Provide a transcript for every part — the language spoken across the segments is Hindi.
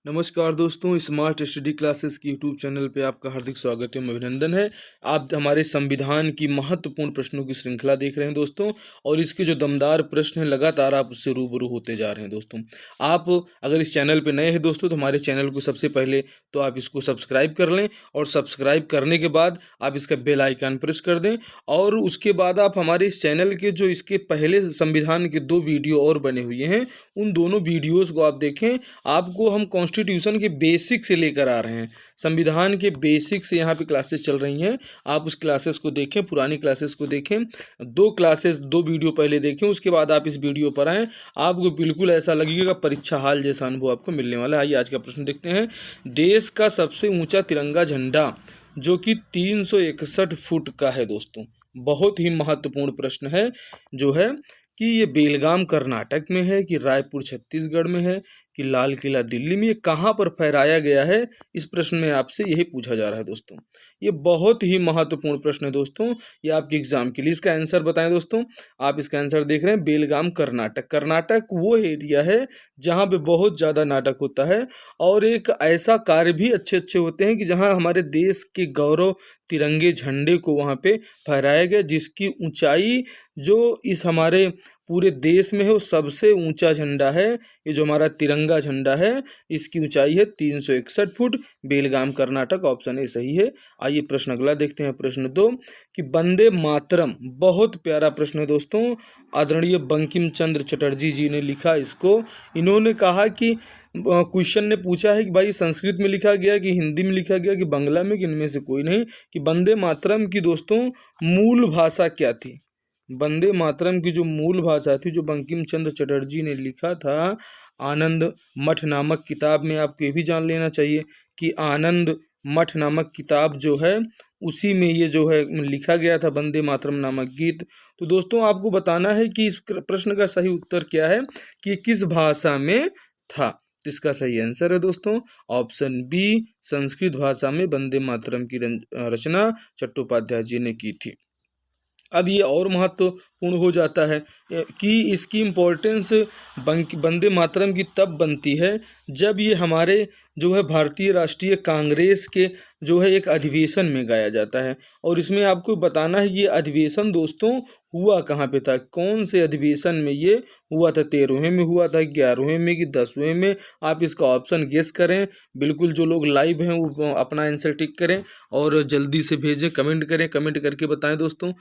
नमस्कार दोस्तों, स्मार्ट स्टडी क्लासेस की यूट्यूब चैनल पे आपका हार्दिक स्वागत एवं अभिनंदन है। आप हमारे संविधान की महत्वपूर्ण प्रश्नों की श्रृंखला देख रहे हैं दोस्तों, और इसके जो दमदार प्रश्न हैं लगातार आप उससे रूबरू होते जा रहे हैं दोस्तों। आप अगर इस चैनल पे नए हैं दोस्तों, तो हमारे चैनल को सबसे पहले तो आप इसको सब्सक्राइब कर लें, और सब्सक्राइब करने के बाद आप इसका बेल आइकन प्रेस कर दें, और उसके बाद आप हमारे इस चैनल के जो इसके पहले संविधान के 2 वीडियो और बने हुए हैं, उन दोनों वीडियोज़ को आप देखें। आपको हम कॉन्स्टिट्यूशन के बेसिक से लेकर आ रहे हैं, संविधान के बेसिक से यहाँ पे क्लासेस चल रही हैं। आप उस क्लासेस को देखें, पुरानी क्लासेस को देखें, 2 वीडियो पहले देखें, उसके बाद आप इस वीडियो पर आएँ। आपको बिल्कुल ऐसा लगेगा परीक्षा हाल जैसा अनुभव आपको मिलने वाला है। आइए आज का प्रश्न देखते हैं। देश का सबसे ऊंचा तिरंगा झंडा जो कि 361 फुट का है दोस्तों, बहुत ही महत्वपूर्ण प्रश्न है जो है कि ये बेलगाम कर्नाटक में है, कि रायपुर छत्तीसगढ़ में है, कि लाल किला दिल्ली में, ये कहाँ पर फहराया गया है, इस प्रश्न में आपसे यही पूछा जा रहा है दोस्तों। ये बहुत ही महत्वपूर्ण प्रश्न है दोस्तों, ये आपके एग्जाम के लिए। इसका आंसर बताएं दोस्तों। आप इसका आंसर देख रहे हैं, बेलगाम कर्नाटक। कर्नाटक वो एरिया है जहाँ पे बहुत ज़्यादा नाटक होता है, और एक ऐसा कार्य भी अच्छे अच्छे होते हैं कि जहाँ हमारे देश के गौरव तिरंगे झंडे को वहाँ पे फहराया गया, जिसकी ऊंचाई जो इस हमारे पूरे देश में है वो सबसे ऊंचा झंडा है। ये जो हमारा तिरंगा झंडा है, इसकी ऊंचाई है 361 foot. Belgaum Karnataka, option A सही है। आइए प्रश्न अगला देखते हैं, प्रश्न 2 कि वंदे मातरम, बहुत प्यारा प्रश्न है दोस्तों। आदरणीय बंकिम चंद्र चटर्जी जी ने लिखा इसको। इन्होंने कहा कि क्वेश्चन ने पूछा है कि भाई संस्कृत में लिखा गया कि हिंदी में लिखा गया कि बांग्ला में, कि इनमें से कोई नहीं, कि वंदे मातरम की दोस्तों मूल भाषा क्या थी। वंदे मातरम की जो मूल भाषा थी, जो बंकिम चंद्र चटर्जी ने लिखा था आनंद मठ नामक किताब में, आपको ये भी जान लेना चाहिए कि आनंद मठ नामक किताब जो है उसी में ये जो है लिखा गया था वंदे मातरम नामक गीत। तो दोस्तों आपको बताना है कि इस प्रश्न का सही उत्तर क्या है, कि किस भाषा में था। तो इसका सही आंसर है दोस्तों ऑप्शन बी, संस्कृत भाषा में वंदे मातरम की रचना चट्टोपाध्याय जी ने की थी। अब ये और महत्वपूर्ण हो जाता है कि इसकी इम्पोर्टेंस वंदे मातरम की तब बनती है जब ये हमारे जो है भारतीय राष्ट्रीय कांग्रेस के जो है एक अधिवेशन में गाया जाता है। और इसमें आपको बताना है ये अधिवेशन दोस्तों हुआ कहाँ पे था, कौन से अधिवेशन में ये हुआ था। 13वें में हुआ था, 11वें में, कि 10वें में। आप इसका ऑप्शन गेस करें। बिल्कुल जो लोग लाइव हैं वो अपना आंसर टिक करें और जल्दी से भेजें, कमेंट करें, कमेंट करके बताएं दोस्तों।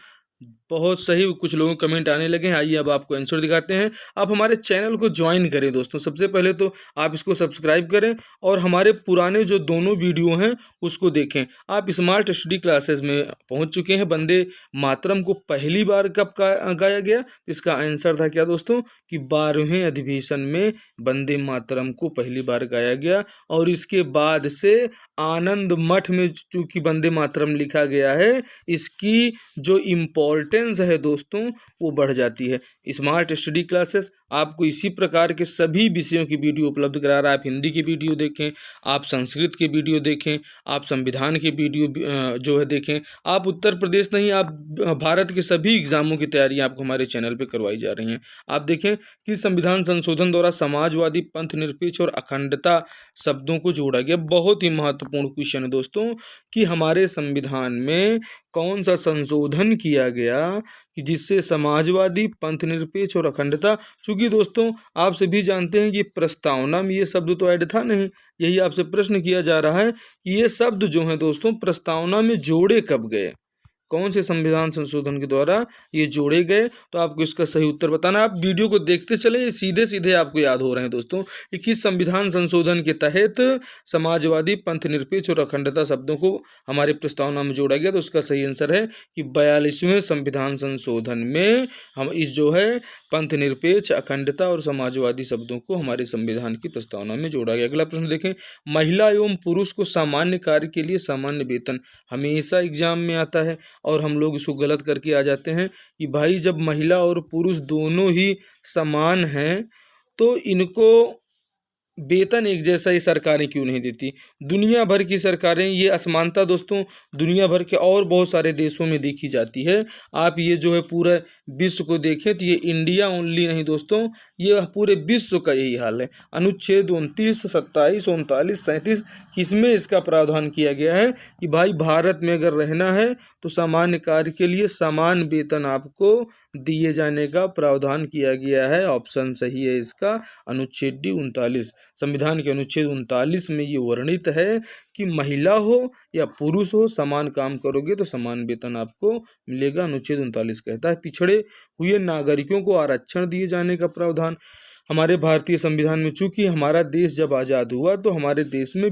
बहुत सही, कुछ लोगों को कमेंट आने लगे हैं। आइए अब आपको आंसर दिखाते हैं। आप हमारे चैनल को ज्वाइन करें दोस्तों। सबसे पहले तो आप इसको सब्सक्राइब करें और हमारे पुराने जो दोनों वीडियो हैं उसको देखें। आप स्मार्ट स्टडी क्लासेस में पहुंच चुके हैं। वंदे मातरम को पहली बार कब गाया गया, इसका आंसर था क्या दोस्तों, कि 12वें अधिवेशन में वंदे मातरम को पहली बार गाया गया। और इसके बाद से आनंद मठ में चूंकि वंदे मातरम लिखा गया है, इसकी जो इम्पोर्टेंस है दोस्तों वो बढ़ जाती है। स्मार्ट स्टडी क्लासेस आपको इसी प्रकार के सभी विषयों की वीडियो उपलब्ध करा रहा है। आप हिंदी की वीडियो देखें, आप संस्कृत के वीडियो देखें, आप संविधान के वीडियो जो है देखें। आप उत्तर प्रदेश नहीं, आप भारत के सभी एग्जामों की तैयारी आपको हमारे चैनल पे करवाई जा रही हैं। आप देखें कि संविधान संशोधन द्वारा समाजवादी, पंथ निरपेक्ष और अखंडता शब्दों को जोड़ा गया। बहुत ही महत्वपूर्ण क्वेश्चन है दोस्तों कि हमारे संविधान में कौन सा संशोधन किया गया कि जिससे समाजवादी, पंथ निरपेक्ष और अखंडता, क्योंकि दोस्तों आप सभी जानते हैं कि प्रस्तावना में ये शब्द तो ऐड था नहीं। यही आपसे प्रश्न किया जा रहा है कि ये शब्द जो हैं दोस्तों प्रस्तावना में जोड़े कब गए, कौन से संविधान संशोधन के द्वारा ये जोड़े गए। तो आपको इसका सही उत्तर बताना। आप वीडियो को देखते चले, सीधे सीधे आपको याद हो रहे हैं दोस्तों कि किस संविधान संशोधन के तहत समाजवादी, पंथ निरपेक्ष और अखंडता शब्दों को हमारे प्रस्तावना में जोड़ा गया। तो उसका सही आंसर है कि 42वें संविधान संशोधन में हम इस जो है पंथ निरपेक्ष, अखंडता और समाजवादी शब्दों को हमारे संविधान की प्रस्तावना में जोड़ा गया। अगला प्रश्न देखें। महिला एवं पुरुष को सामान्य कार्य के लिए सामान्य वेतन, हमेशा एग्जाम में आता है और हम लोग इसको गलत करके आ जाते हैं कि भाई जब महिला और पुरुष दोनों ही समान हैं तो इनको वेतन एक जैसा ही सरकारें क्यों नहीं देती? दुनिया भर की सरकारें, ये असमानता दोस्तों दुनिया भर के और बहुत सारे देशों में देखी जाती है। आप ये जो है पूरे विश्व को देखें तो ये इंडिया ओनली नहीं दोस्तों, ये पूरे विश्व का यही हाल है। अनुच्छेद 29, 27, 39, 37 किसमें इसका प्रावधान किया गया है कि भाई भारत में अगर रहना है तो सामान्य कार्य के लिए समान वेतन आपको दिए जाने का प्रावधान किया गया है। ऑप्शन सही है इसका अनुच्छेद 39। संविधान के अनुच्छेद 39 में ये वर्णित है कि महिला हो या पुरुष हो, समान काम करोगे तो समान वेतन आपको मिलेगा। अनुच्छेद 39 कहता है पिछड़े हुए नागरिकों को आरक्षण दिए जाने का प्रावधान हमारे भारतीय संविधान में। चूंकि हमारा देश जब आज़ाद हुआ तो हमारे देश में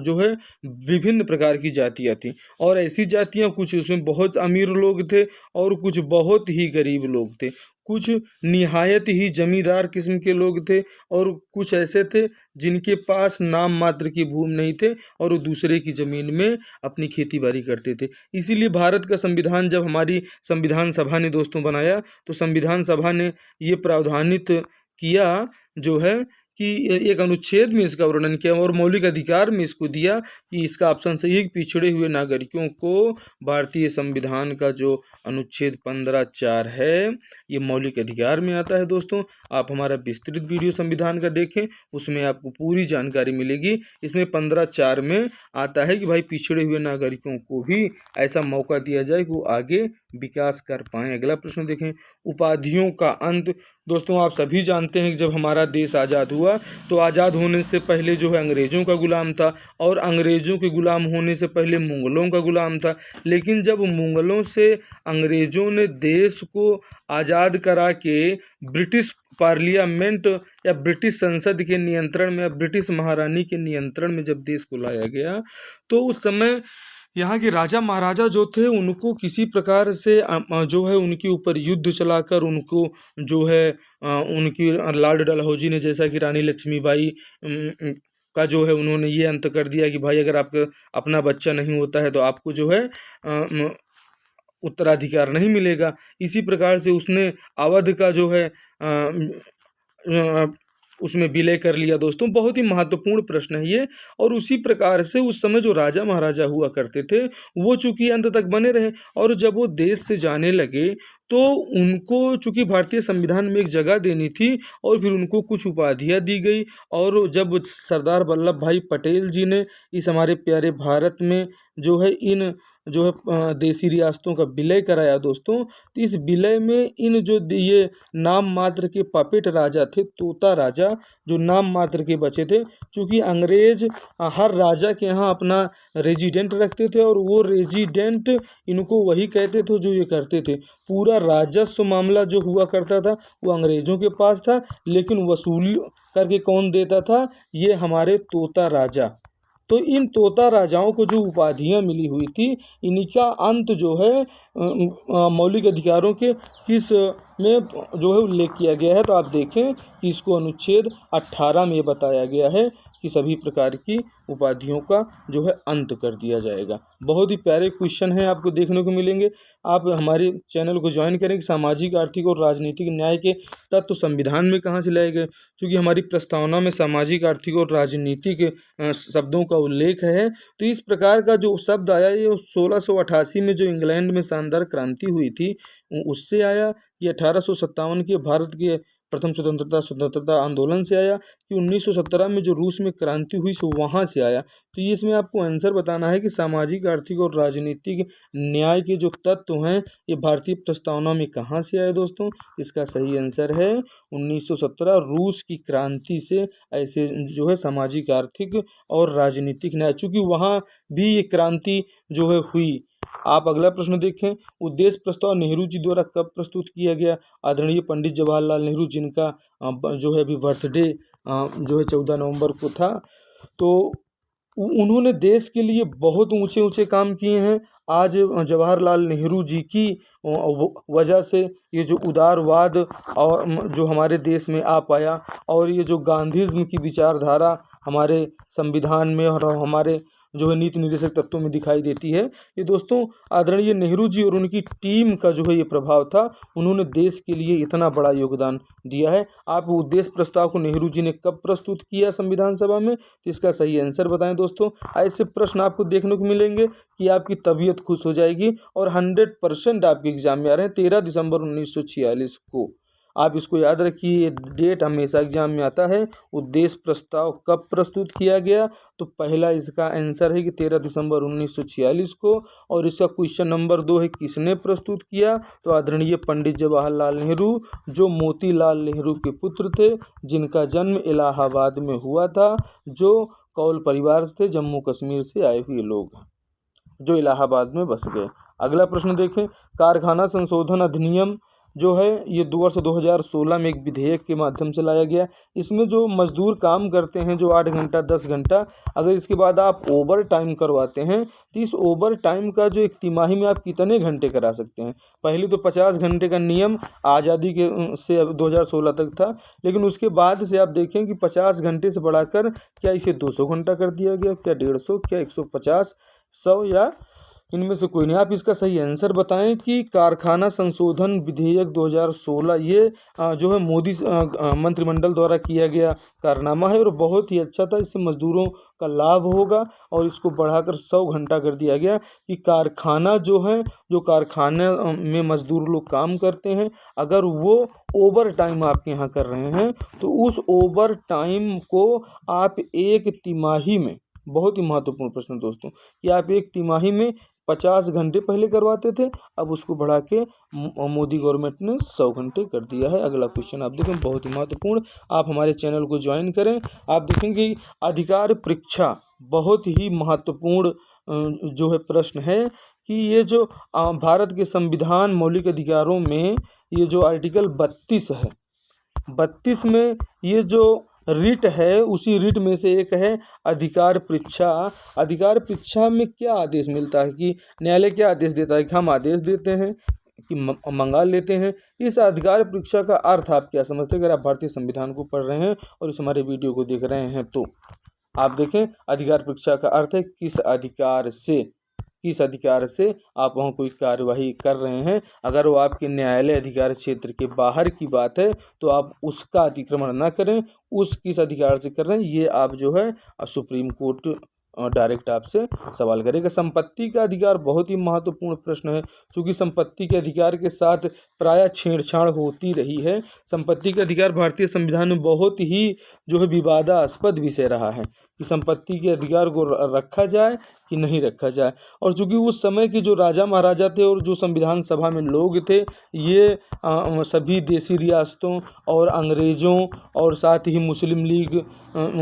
जो है विभिन्न प्रकार की जातियाँ थीं, और ऐसी जातियाँ कुछ उसमें बहुत अमीर लोग थे और कुछ बहुत ही गरीब लोग थे, कुछ निहायत ही जमींदार किस्म के लोग थे और कुछ ऐसे थे जिनके पास नाम मात्र की भूमि नहीं थे और वो दूसरे की ज़मीन में अपनी खेती बाड़ी करते थे। इसीलिए भारत का संविधान जब हमारी संविधान सभा ने दोस्तों बनाया तो संविधान सभा ने ये प्रावधानित किया जो है कि एक अनुच्छेद में इसका वर्णन किया और मौलिक अधिकार में इसको दिया कि इसका ऑप्शन सही है कि पिछड़े हुए नागरिकों को भारतीय संविधान का जो अनुच्छेद 15(4) है ये मौलिक अधिकार में आता है। दोस्तों आप हमारा विस्तृत वीडियो संविधान का देखें, उसमें आपको पूरी जानकारी मिलेगी। इसमें 15(4) में आता है कि भाई पिछड़े हुए नागरिकों को भी ऐसा मौका दिया जाए कि वो आगे विकास कर पाएँ। अगला प्रश्न देखें, उपाधियों का अंत। दोस्तों आप सभी जानते हैं कि जब हमारा देश आज़ाद हुआ तो आज़ाद होने से पहले जो है अंग्रेज़ों का गुलाम था और अंग्रेज़ों के गुलाम होने से पहले मुग़लों का गुलाम था। लेकिन जब मुग़लों से अंग्रेज़ों ने देश को आज़ाद करा के ब्रिटिश पार्लियामेंट या ब्रिटिश संसद के नियंत्रण में या ब्रिटिश महारानी के नियंत्रण में जब देश को लाया गया तो उस समय यहाँ के राजा महाराजा जो थे उनको किसी प्रकार से जो है उनके ऊपर युद्ध चलाकर उनको जो है उनकी लॉर्ड डलहौजी ने, जैसा कि रानी लक्ष्मीबाई का जो है उन्होंने ये अंत कर दिया कि भाई अगर आपका अपना बच्चा नहीं होता है तो आपको जो है उत्तराधिकार नहीं मिलेगा। इसी प्रकार से उसने अवध का जो है उसमें विलय कर लिया। दोस्तों बहुत ही महत्वपूर्ण प्रश्न है ये। और उसी प्रकार से उस समय जो राजा महाराजा हुआ करते थे वो चूंकि अंत तक बने रहे और जब वो देश से जाने लगे तो उनको चूंकि भारतीय संविधान में एक जगह देनी थी और फिर उनको कुछ उपाधियाँ दी गई। और जब सरदार वल्लभ भाई पटेल जी ने इस हमारे प्यारे भारत में जो है इन जो है देसी रियासतों का विलय कराया दोस्तों, तो इस विलय में इन जो ये नाम मात्र के पपेट राजा थे, तोता राजा जो नाम मात्र के बचे थे, क्योंकि अंग्रेज हर राजा के यहाँ अपना रेजिडेंट रखते थे और वो रेजिडेंट इनको वही कहते थे जो ये करते थे। पूरा राजस्व मामला जो हुआ करता था वो अंग्रेजों के पास था, लेकिन वसूल करके कौन देता था? ये हमारे तोता राजा। तो इन तोता राजाओं को जो उपाधियाँ मिली हुई थी इनका अंत जो है मौलिक अधिकारों के किस में जो है उल्लेख किया गया है। तो आप देखें कि इसको अनुच्छेद 18 में बताया गया है कि सभी प्रकार की उपाधियों का जो है अंत कर दिया जाएगा। बहुत ही प्यारे क्वेश्चन हैं आपको देखने को मिलेंगे। आप हमारे चैनल को ज्वाइन करें कि सामाजिक, आर्थिक और राजनीतिक न्याय के तत्व संविधान में कहाँ से लाए गए, क्योंकि हमारी प्रस्तावना में सामाजिक, आर्थिक और राजनीतिक शब्दों का उल्लेख है। तो इस प्रकार का जो शब्द आया ये 1688 में जो इंग्लैंड में शानदार क्रांति हुई थी उससे आया, ये 1857 के भारत के प्रथम स्वतंत्रता आंदोलन से आया, कि 1917 में जो रूस में क्रांति हुई सो वहाँ से आया। तो ये इसमें आपको आंसर बताना है कि सामाजिक, आर्थिक और राजनीतिक न्याय के जो तत्व हैं ये भारतीय प्रस्तावना में कहाँ से आए दोस्तों। इसका सही आंसर है 1917 रूस की क्रांति से ऐसे जो है सामाजिक, आर्थिक और राजनीतिक न्याय, चूँकि वहाँ भी ये क्रांति जो है हुई। आप अगला प्रश्न देखें, उद्देश्य प्रस्ताव नेहरू जी द्वारा कब प्रस्तुत किया गया? आदरणीय पंडित जवाहरलाल नेहरू जिनका जो है अभी बर्थडे जो है 14 नवंबर को था, तो उन्होंने देश के लिए बहुत ऊंचे ऊंचे काम किए हैं। आज जवाहरलाल नेहरू जी की वजह से ये जो उदारवाद और जो हमारे देश में आ पाया और ये जो गांधीज़्म की विचारधारा हमारे संविधान में और हमारे जो है नीति निर्देशक तत्वों में दिखाई देती है। ये दोस्तों आदरणीय नेहरू जी और उनकी टीम का जो है ये प्रभाव था, उन्होंने देश के लिए इतना बड़ा योगदान दिया है। आप उद्देश्य प्रस्ताव को नेहरू जी ने कब प्रस्तुत किया संविधान सभा में, तो इसका सही आंसर बताएं दोस्तों। ऐसे प्रश्न आपको देखने को मिलेंगे कि आपकी तबीयत खुश हो जाएगी और 100% आपके एग्जाम में आ रहे हैं 13 दिसंबर 1946 को। आप इसको याद रखिए, ये डेट हमेशा एग्जाम में आता है। उद्देश्य प्रस्ताव कब प्रस्तुत किया गया, तो पहला इसका आंसर है कि 13 दिसंबर 1946 को। और इसका क्वेश्चन नंबर 2 है किसने प्रस्तुत किया, तो आदरणीय पंडित जवाहरलाल नेहरू, जो मोतीलाल नेहरू के पुत्र थे, जिनका जन्म इलाहाबाद में हुआ था, जो कौल परिवार से जम्मू कश्मीर से आए हुए लोग, जो इलाहाबाद में बस गए। अगला प्रश्न देखें, कारखाना संशोधन अधिनियम जो है ये 2 वर्ष 2016 में एक विधेयक के माध्यम से लाया गया। इसमें जो मजदूर काम करते हैं जो 8 घंटा 10 घंटा, अगर इसके बाद आप ओवर टाइम करवाते हैं तो इस ओवर टाइम का जो एक तिमाही में आप कितने घंटे करा सकते हैं। पहले तो 50 घंटे का नियम आज़ादी के से 2016 तक था, लेकिन उसके बाद से आप देखें कि 50 घंटे से बढ़ाकर क्या इसे 200 घंटा कर दिया गया, क्या 150, क्या 150, 100 या इनमें से कोई नहीं। आप इसका सही आंसर बताएं कि कारखाना संशोधन विधेयक 2016 ये जो है मोदी मंत्रिमंडल द्वारा किया गया कारनामा है और बहुत ही अच्छा था। इससे मजदूरों का लाभ होगा और इसको बढ़ाकर 100 घंटा कर दिया गया कि कारखाना जो है, जो कारखाने में मजदूर लोग काम करते हैं, अगर वो ओवर टाइम आपके यहाँ कर रहे हैं तो उस ओवर टाइम को आप एक तिमाही में, बहुत ही महत्वपूर्ण प्रश्न दोस्तों, कि आप एक तिमाही में 50 घंटे पहले करवाते थे, अब उसको बढ़ा के मोदी गवर्नमेंट ने 100 घंटे कर दिया है। अगला क्वेश्चन आप देखें, बहुत ही महत्वपूर्ण, आप हमारे चैनल को ज्वाइन करें। आप देखेंगे अधिकार परीक्षा बहुत ही महत्वपूर्ण जो है प्रश्न है कि ये जो भारत के संविधान मौलिक अधिकारों में ये जो आर्टिकल 32 है, 32 में ये जो रिट है, उसी रिट में से एक है अधिकार परीक्षा। अधिकार परीक्षा में क्या आदेश मिलता है कि न्यायालय क्या आदेश देता है कि हम आदेश देते हैं कि मंगा लेते हैं। इस अधिकार परीक्षा का अर्थ आप क्या समझते हैं? अगर आप भारतीय संविधान को पढ़ रहे हैं और इस हमारे वीडियो को देख रहे हैं तो आप देखें, अधिकार परीक्षा का अर्थ है किस अधिकार से, किस अधिकार से आप वहाँ कोई कार्यवाही कर रहे हैं। अगर वो आपके न्यायालय अधिकार क्षेत्र के बाहर की बात है तो आप उसका अतिक्रमण ना करें, उस किस अधिकार से कर रहे हैं ये आप जो है सुप्रीम कोर्ट डायरेक्ट आपसे सवाल करेगा। संपत्ति का अधिकार बहुत ही महत्वपूर्ण प्रश्न है, क्योंकि संपत्ति के अधिकार के साथ प्रायः छेड़छाड़ होती रही है। संपत्ति का अधिकार भारतीय संविधान में बहुत ही जो है विवादास्पद विषय रहा है कि संपत्ति के अधिकार को रखा जाए कि नहीं रखा जाए। और चूँकि उस समय के जो राजा महाराजा थे और जो संविधान सभा में लोग थे, ये सभी देसी रियासतों और अंग्रेज़ों और साथ ही मुस्लिम लीग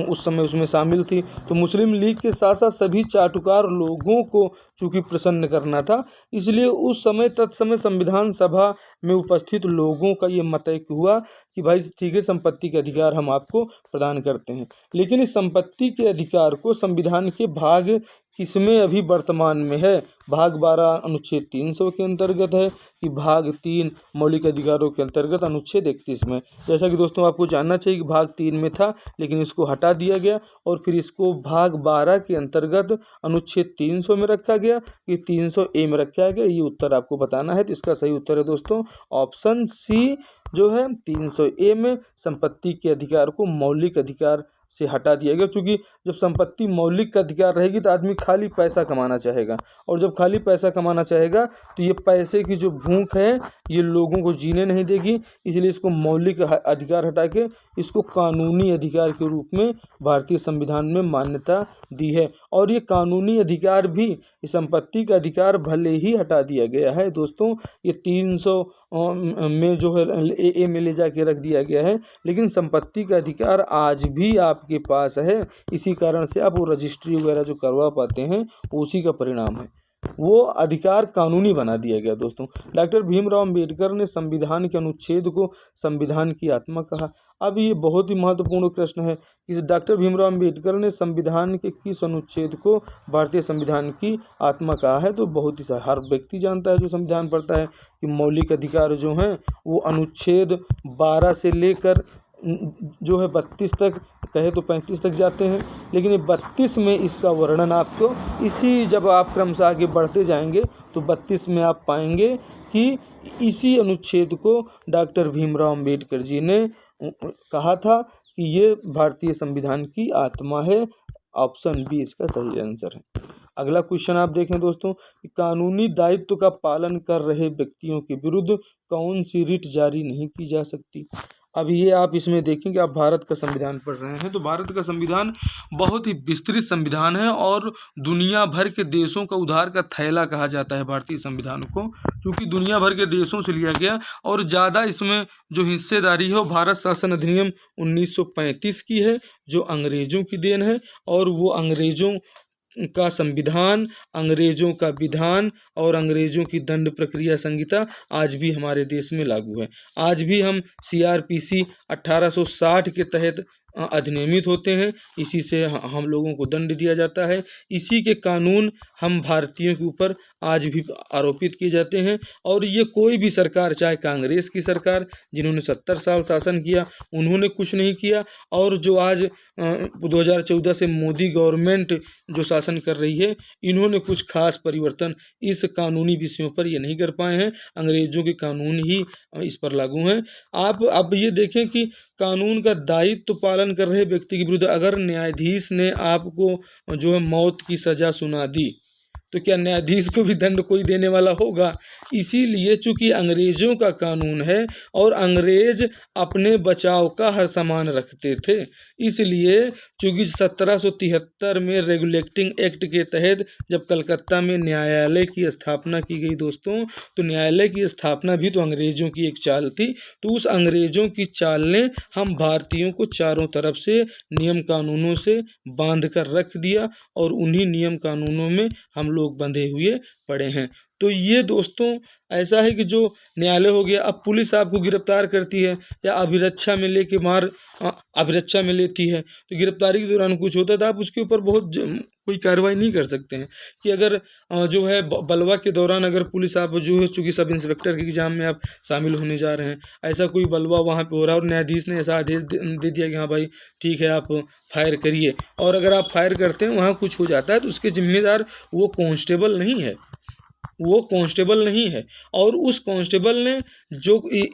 उस समय उसमें शामिल थी। तो मुस्लिम लीग के साथ साथ सभी चाटुकार लोगों को चूँकि प्रसन्न करना था, इसलिए उस समय तत्समय संविधान सभा में उपस्थित लोगों का ये मत हुआ कि भाई ठीक है, संपत्ति के अधिकार हम आपको प्रदान करते हैं। लेकिन इस संपत्ति के अधिकार को संविधान के भाग किसमें अभी वर्तमान में है? भाग 12 अनुच्छेद 300 के अंतर्गत है कि भाग 3 मौलिक अधिकारों के अंतर्गत अनुच्छेद 31 में। जैसा कि दोस्तों आपको जानना चाहिए कि भाग 3 में था, लेकिन इसको हटा दिया गया और फिर इसको भाग 12 के अंतर्गत अनुच्छेद 300 में रखा गया कि 300A में रखा गया। ये उत्तर आपको बताना है, तो इसका सही उत्तर है दोस्तों ऑप्शन सी जो है 300A में संपत्ति के अधिकार को मौलिक अधिकार से हटा दिया गया। क्योंकि जब संपत्ति मौलिक अधिकार रहेगी तो आदमी खाली पैसा कमाना चाहेगा, और जब खाली पैसा कमाना चाहेगा तो ये पैसे की जो भूख है ये लोगों को जीने नहीं देगी। इसलिए इसको मौलिक अधिकार हटा के इसको कानूनी अधिकार के रूप में भारतीय संविधान में मान्यता दी है। और ये कानूनी अधिकार भी, इस संपत्ति का अधिकार भले ही हटा दिया गया है दोस्तों, ये 300 में जो है ए में ले जाके रख दिया गया है, लेकिन संपत्ति का अधिकार आज भी आपके पास है। इसी कारण से आप वो रजिस्ट्री वगैरह जो करवा पाते हैं उसी का परिणाम है, वो अधिकार कानूनी बना दिया गया दोस्तों। डॉक्टर भीमराव अंबेडकर ने संविधान के अनुच्छेद को संविधान की आत्मा कहा। अब ये बहुत ही महत्वपूर्ण प्रश्न है कि डॉक्टर भीमराव अंबेडकर ने संविधान के किस अनुच्छेद को भारतीय संविधान की आत्मा कहा है? तो बहुत ही हर व्यक्ति जानता है जो संविधान पढ़ता है कि मौलिक अधिकार जो हैं वो अनुच्छेद 12 से लेकर जो है 32 तक, कहे तो 35 तक जाते हैं, लेकिन ये 32 में इसका वर्णन आपको इसी, जब आप क्रमशः आगे बढ़ते जाएंगे तो 32 में आप पाएंगे कि इसी अनुच्छेद को डॉक्टर भीमराव अंबेडकर जी ने कहा था कि ये भारतीय संविधान की आत्मा है। ऑप्शन बी इसका सही आंसर है। अगला क्वेश्चन आप देखें दोस्तों कि कानूनी दायित्व का पालन कर रहे व्यक्तियों के विरुद्ध कौन सी रिट जारी नहीं की जा सकती। अब ये आप इसमें देखें कि आप भारत का संविधान पढ़ रहे हैं, तो भारत का संविधान बहुत ही विस्तृत संविधान है और दुनिया भर के देशों का उधार का थैला कहा जाता है भारतीय संविधान को, क्योंकि दुनिया भर के देशों से लिया गया और ज़्यादा इसमें जो हिस्सेदारी है वो भारत शासन अधिनियम 1935 की है, जो अंग्रेज़ों की देन है। और वो अंग्रेज़ों का संविधान, अंग्रेज़ों का विधान और अंग्रेज़ों की दंड प्रक्रिया संहिता आज भी हमारे देश में लागू है। आज भी हम CRPC 1860 के तहत अधिनियमित होते हैं, इसी से हम लोगों को दंड दिया जाता है। इसी के कानून हम भारतीयों के ऊपर आज भी आरोपित किए जाते हैं। और ये कोई भी सरकार, चाहे कांग्रेस की सरकार जिन्होंने 70 साल शासन किया, उन्होंने कुछ नहीं किया, और जो आज 2014 से मोदी गवर्नमेंट जो शासन कर रही है, इन्होंने कुछ खास परिवर्तन इस कानूनी विषयों पर ये नहीं कर पाए हैं। अंग्रेज़ों के कानून ही इस पर लागू हैं। आप अब ये देखें कि कानून का दायित्व पालन कर रहे व्यक्ति के विरुद्ध अगर न्यायाधीश ने आपको जो है मौत की सज़ा सुना दी, तो क्या न्यायाधीश को भी दंड कोई देने वाला होगा। इसीलिए चूंकि अंग्रेज़ों का कानून है और अंग्रेज अपने बचाव का हर सामान रखते थे, इसलिए चूंकि 1773 में रेगुलेटिंग एक्ट के तहत जब कलकत्ता में न्यायालय की स्थापना की गई दोस्तों, तो न्यायालय की स्थापना भी तो अंग्रेज़ों की एक चाल थी। तो उस अंग्रेज़ों की चाल ने हम भारतीयों को चारों तरफ से नियम कानूनों से बांध कर रख दिया और उन्हीं नियम कानूनों में हम लोग बंधे हुए पड़े हैं। तो ये दोस्तों ऐसा है कि जो न्यायालय हो गया, अब पुलिस आपको गिरफ्तार करती है या अभिरक्षा में लेके अभिरक्षा में लेती है, तो गिरफ्तारी के दौरान कुछ होता था, आप उसके ऊपर बहुत कोई कार्रवाई नहीं कर सकते हैं। कि अगर जो है बलवा के दौरान अगर पुलिस आप जो है, चूँकि सब इंस्पेक्टर के एग्ज़ाम में आप शामिल होने जा रहे हैं, ऐसा कोई बलवा वहाँ पे हो रहा है और न्यायाधीश ने ऐसा आदेश दे दिया कि हाँ भाई ठीक है आप फायर करिए, और अगर आप फायर करते हैं वहाँ कुछ हो जाता है, तो उसके जिम्मेदार वो कांस्टेबल नहीं है, वो कांस्टेबल नहीं है। और उस कांस्टेबल ने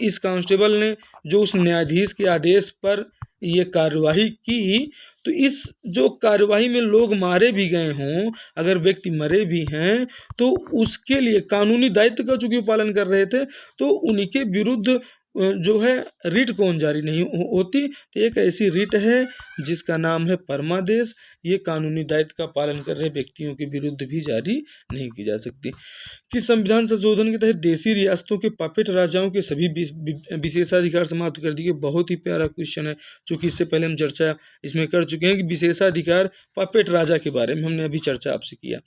इस कांस्टेबल ने जो उस न्यायाधीश के आदेश पर ये कार्यवाही की, तो इस जो कार्यवाही में लोग मारे भी गए हों, अगर व्यक्ति मरे भी हैं, तो उसके लिए कानूनी दायित्व का चूंकि पालन कर रहे थे, तो उनके विरुद्ध जो है रिट कौन जारी नहीं होती। तो एक ऐसी रिट है जिसका नाम है परमादेश, ये कानूनी दायित्व का पालन कर रहे व्यक्तियों के विरुद्ध भी जारी नहीं की जा सकती। कि संविधान संशोधन के तहत देशी रियासतों के पपेट राजाओं के सभी विशेषाधिकार समाप्त कर दिए। बहुत ही प्यारा क्वेश्चन है, क्योंकि इससे पहले हम चर्चा इसमें कर चुके हैं कि विशेषाधिकार पपेट राजा के बारे में हमने अभी चर्चा आपसे किया।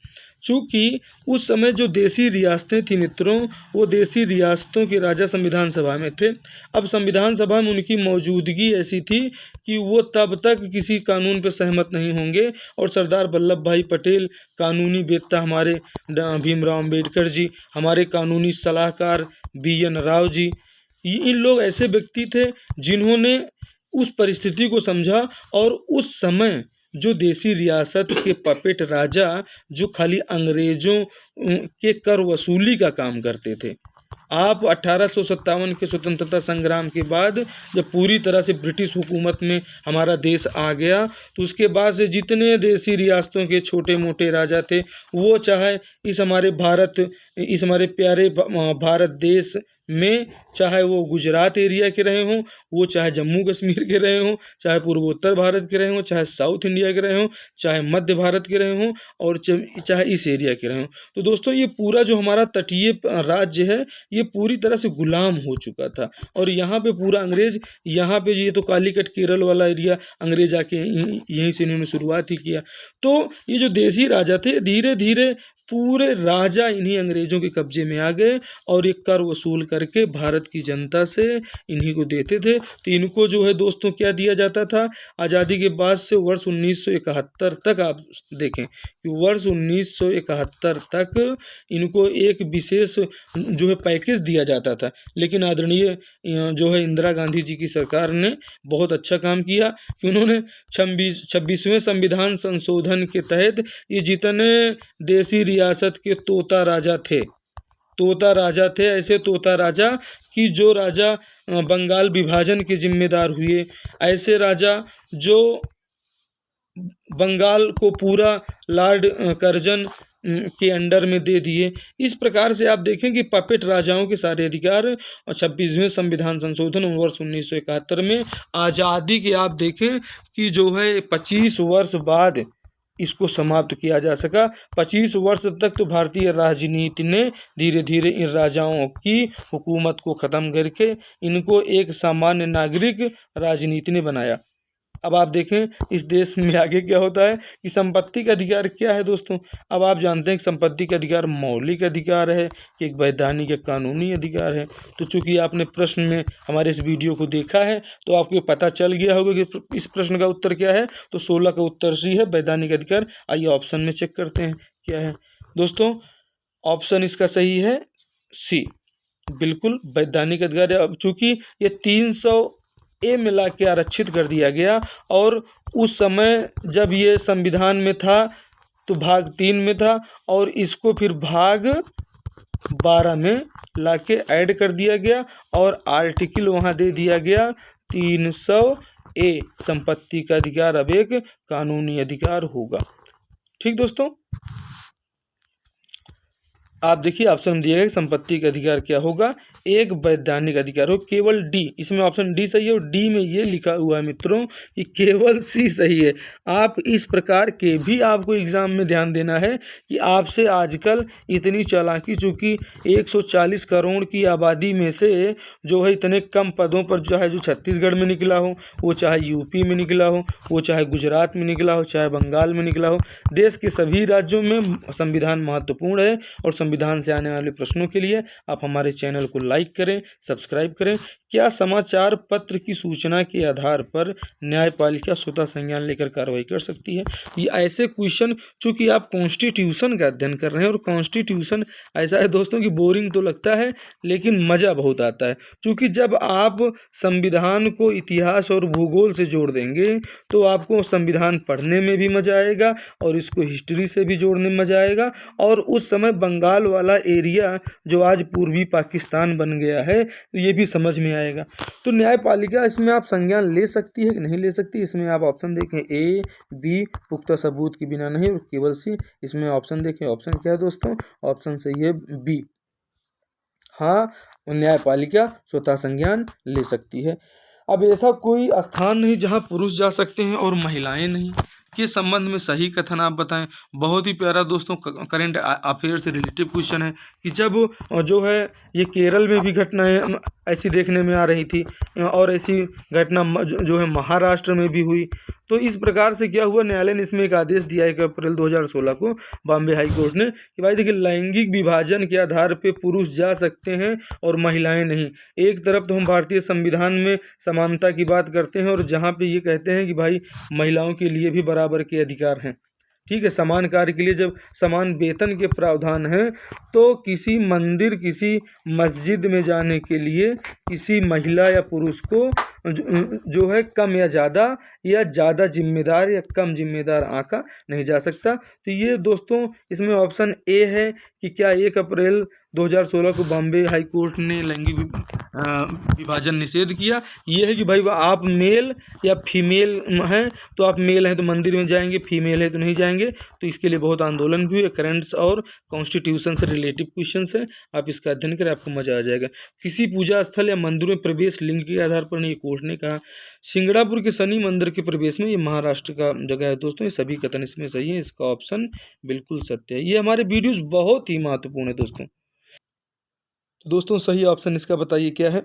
चूँकि उस समय जो देशी रियासतें थी मित्रों, वो देशी रियासतों के राजा संविधान सभा में थे। अब संविधान सभा में उनकी मौजूदगी ऐसी थी कि वो तब तक किसी कानून पर सहमत नहीं होंगे, और सरदार वल्लभ भाई पटेल कानूनी वेत्ता हमारे भीमराव अंबेडकर जी, हमारे कानूनी सलाहकार BN राव जी, इन लोग ऐसे व्यक्ति थे जिन्होंने उस परिस्थिति को समझा और उस समय जो देशी रियासत के पपेट राजा जो खाली अंग्रेज़ों के कर वसूली का काम करते थे। आप 1857 के स्वतंत्रता संग्राम के बाद जब पूरी तरह से ब्रिटिश हुकूमत में हमारा देश आ गया, तो उसके बाद से जितने देशी रियासतों के छोटे मोटे राजा थे, वो चाहे इस हमारे प्यारे भारत देश में, चाहे वो गुजरात एरिया के रहे हों, वो चाहे जम्मू कश्मीर के रहे हों, चाहे पूर्वोत्तर भारत के रहे हों, चाहे साउथ इंडिया के रहे हों, चाहे मध्य भारत के रहे हों, और चाहे इस एरिया के रहे हों, तो दोस्तों ये पूरा जो हमारा तटीय राज्य है, ये पूरी तरह से गुलाम हो चुका था। और यहाँ पे पूरा अंग्रेज, यहाँ पे ये तो कालीकट केरल वाला एरिया अंग्रेज आके यहीं से इन्होंने शुरुआत ही किया। तो ये जो देशी राजा थे धीरे धीरे पूरे राजा इन्हीं अंग्रेजों के कब्जे में आ गए और ये कर वसूल करके भारत की जनता से इन्हीं को देते थे। तो इनको जो है दोस्तों क्या दिया जाता था, आज़ादी के बाद से वर्ष 1971 तक आप देखें कि वर्ष 1971 तक इनको एक विशेष जो है पैकेज दिया जाता था। लेकिन आदरणीय जो है इंदिरा गांधी जी की सरकार ने बहुत अच्छा काम किया कि उन्होंने 26वें संविधान संशोधन के तहत ये जितने देसी रियासत के तोता राजा थे, ऐसे तोता राजा कि जो राजा बंगाल विभाजन के जिम्मेदार हुए, ऐसे राजा जो बंगाल को पूरा लॉर्ड कर्जन के अंडर में दे दिए। इस प्रकार से आप देखें कि पपेट राजाओं के सारे अधिकार और 26वें संविधान संशोधन वर्ष 1971 में आज़ादी के आप देखें कि जो है 25 वर्ष बाद इसको समाप्त किया जा सका। 25 वर्ष तक तो भारतीय राजनीति ने धीरे धीरे इन राजाओं की हुकूमत को ख़त्म करके इनको एक सामान्य नागरिक राजनीति ने बनाया। अब आप देखें इस देश में आगे क्या होता है कि संपत्ति का अधिकार क्या है दोस्तों। अब आप जानते हैं कि संपत्ति का अधिकार मौलिक अधिकार है कि एक वैधानिक या कानूनी अधिकार है। तो चूंकि आपने प्रश्न में हमारे इस वीडियो को देखा है तो आपको पता चल गया होगा कि इस प्रश्न का उत्तर क्या है। तो 16 का उत्तर सी है, वैधानिक अधिकार। आइए ऑप्शन में चेक करते हैं क्या है दोस्तों। ऑप्शन इसका सही है सी, बिल्कुल वैधानिक अधिकार। अब चूँकि ये 300A मिला के आरक्षित कर दिया गया और उस समय जब ये संविधान में था तो भाग 3 में था और इसको फिर भाग 12 में लाके ऐड कर दिया गया और आर्टिकल वहाँ दे दिया गया 300A। संपत्ति का अधिकार अब एक कानूनी अधिकार होगा। ठीक दोस्तों, आप देखिए ऑप्शन दिया गया संपत्ति का अधिकार क्या होगा, एक वैधानिक अधिकार हो। केवल डी, इसमें ऑप्शन डी सही है और डी में ये लिखा हुआ है मित्रों कि केवल सी सही है। आप इस प्रकार के भी आपको एग्जाम में ध्यान देना है कि आपसे आजकल इतनी चालाकी, चूँकि 140 करोड़ की आबादी में से जो है इतने कम पदों पर जो है जो छत्तीसगढ़ में निकला हो, वो चाहे यूपी में निकला हो, वो चाहे गुजरात में निकला हो, चाहे बंगाल में निकला हो, देश के सभी राज्यों में संविधान महत्वपूर्ण है। और संविधान से आने वाले प्रश्नों के लिए आप हमारे चैनल को लाइक करें, सब्सक्राइब करें। क्या समाचार पत्र की सूचना के आधार पर न्यायपालिका स्वतः संज्ञान लेकर कार्रवाई कर सकती है? ये ऐसे क्वेश्चन, चूंकि आप कॉन्स्टिट्यूशन का अध्ययन कर रहे हैं और कॉन्स्टिट्यूशन ऐसा है दोस्तों कि बोरिंग तो लगता है लेकिन मज़ा बहुत आता है। चूँकि जब आप संविधान को इतिहास और भूगोल से जोड़ देंगे तो आपको संविधान पढ़ने में भी मज़ा आएगा और इसको हिस्ट्री से भी जोड़ने में मज़ा आएगा। और उस समय बंगाल वाला एरिया जो आज पूर्वी पाकिस्तान बन गया है ये भी समझ में आएगा। तो न्यायपालिका इसमें आप संज्ञान ले सकती है कि नहीं ले सकती, इसमें आप ऑप्शन देखें ए, बी, पुख्ता सबूत के बिना नहीं, और केवल सी। इसमें ऑप्शन देखें, ऑप्शन क्या है दोस्तों, ऑप्शन सही है बी। हाँ, न्यायपालिका स्वतः संज्ञान ले सकती है। अब ऐसा कोई स्थान नहीं जहाँ पुरुष जा सकते हैं और महिलाएं नहीं, के संबंध में सही कथन आप बताएं। बहुत ही प्यारा दोस्तों करंट अफेयर से रिलेटिव क्वेश्चन है कि जब जो है ये केरल में भी घटनाएं ऐसी देखने में आ रही थी और ऐसी घटना जो है महाराष्ट्र में भी हुई। तो इस प्रकार से क्या हुआ, न्यायालय ने इसमें एक आदेश दिया 1 अप्रैल 2016 को बॉम्बे हाई कोर्ट ने कि भाई देखिए लैंगिक विभाजन के आधार पे पुरुष जा सकते हैं और महिलाएं नहीं। एक तरफ तो हम भारतीय संविधान में समानता की बात करते हैं और जहाँ पे ये कहते हैं कि भाई महिलाओं के लिए भी बराबर के अधिकार हैं, ठीक है, समान कार्य के लिए जब समान वेतन के प्रावधान हैं, तो किसी मंदिर, किसी मस्जिद में जाने के लिए किसी महिला या पुरुष को जो है कम या ज़्यादा जिम्मेदार या कम जिम्मेदार आंका नहीं जा सकता। तो ये दोस्तों इसमें ऑप्शन ए है कि क्या 1 अप्रैल 2016 को बॉम्बे हाई कोर्ट ने लैंगिक विभाजन निषेध किया। ये है कि भाई आप मेल या फीमेल हैं तो आप मेल हैं तो मंदिर में जाएंगे, फीमेल है तो नहीं जाएंगे। तो इसके लिए बहुत आंदोलन भी हुए। करंट्स और कॉन्स्टिट्यूशन से रिलेटिव क्वेश्चन है, आप इसका अध्ययन करें, आपको मजा आ जाएगा। किसी पूजा स्थल या मंदिर में प्रवेश लिंग के आधार पर नहीं, कोर्ट ने कहा। सिंगड़ापुर के शनि मंदिर के प्रवेश में, ये महाराष्ट्र का जगह है दोस्तों, ये सभी कथन इसमें सही है, इसका ऑप्शन बिल्कुल सत्य है। ये हमारे वीडियोस बहुत ही महत्वपूर्ण है दोस्तों। तो दोस्तों सही ऑप्शन इसका बताइए क्या है।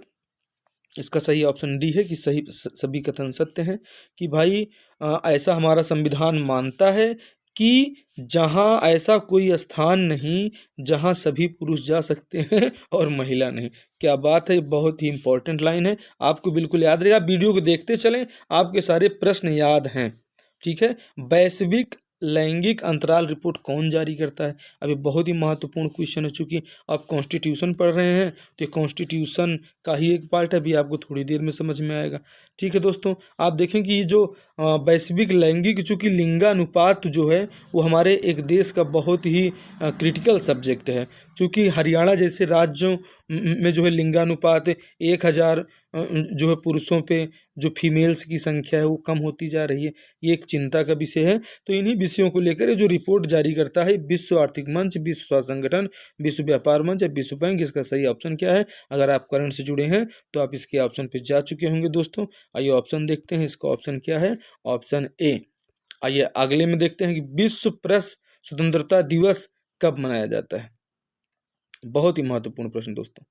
इसका सही ऑप्शन डी है कि सभी कथन सत्य हैं कि भाई ऐसा हमारा संविधान मानता है कि जहाँ ऐसा कोई स्थान नहीं जहाँ सभी पुरुष जा सकते हैं और महिला नहीं। क्या बात है, बहुत ही इंपॉर्टेंट लाइन है, आपको बिल्कुल याद रहेगा। वीडियो को देखते चलें, आपके सारे प्रश्न याद हैं। ठीक है, वैश्विक लैंगिक अंतराल रिपोर्ट कौन जारी करता है? अभी बहुत ही महत्वपूर्ण क्वेश्चन है, चूंकि आप कॉन्स्टिट्यूशन पढ़ रहे हैं तो ये कॉन्स्टिट्यूशन का ही एक पार्ट है, अभी आपको थोड़ी देर में समझ में आएगा। ठीक है दोस्तों, आप देखें कि ये जो वैश्विक लैंगिक, चूंकि लिंगानुपात जो है वो हमारे एक देश का बहुत ही क्रिटिकल सब्जेक्ट है। चूंकि हरियाणा जैसे राज्यों में जो है लिंगानुपात 1000 जो है पुरुषों पे जो फीमेल्स की संख्या है वो कम होती जा रही है। ये एक चिंता का विषय है। तो इन्हीं विषयों को लेकर ये जो रिपोर्ट जारी करता है विश्व आर्थिक मंच, विश्व स्वास्थ्य संगठन, विश्व व्यापार मंच या विश्व बैंक, इसका सही ऑप्शन क्या है? अगर आप करंट से जुड़े हैं तो आप इसके ऑप्शन पे जा चुके होंगे दोस्तों। आइए ऑप्शन देखते हैं, इसका ऑप्शन क्या है? Option A. आइए अगले में देखते हैं कि विश्व प्रेस स्वतंत्रता दिवस कब मनाया जाता है? बहुत ही महत्वपूर्ण प्रश्न दोस्तों।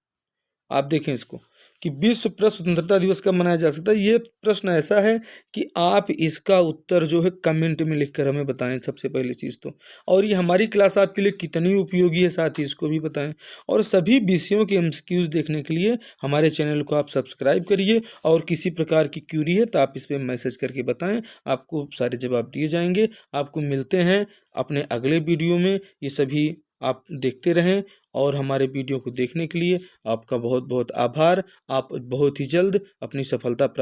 आप देखें इसको कि विश्व प्रेस स्वतंत्रता दिवस कब मनाया जा सकता है। ये प्रश्न ऐसा है कि आप इसका उत्तर जो है कमेंट में लिखकर हमें बताएं, सबसे पहली चीज़ तो। और ये हमारी क्लास आपके लिए कितनी उपयोगी है साथ ही इसको भी बताएं। और सभी विषयों के एमसीक्यूज देखने के लिए हमारे चैनल को आप सब्सक्राइब करिए, और किसी प्रकार की क्यूरी है तो आप इस पर मैसेज करके बताएं, आपको सारे जवाब दिए जाएंगे। आपको मिलते हैं अपने अगले वीडियो में। ये सभी आप देखते रहें, और हमारे वीडियो को देखने के लिए आपका बहुत बहुत आभार। आप बहुत ही जल्द अपनी सफलता प्राप्त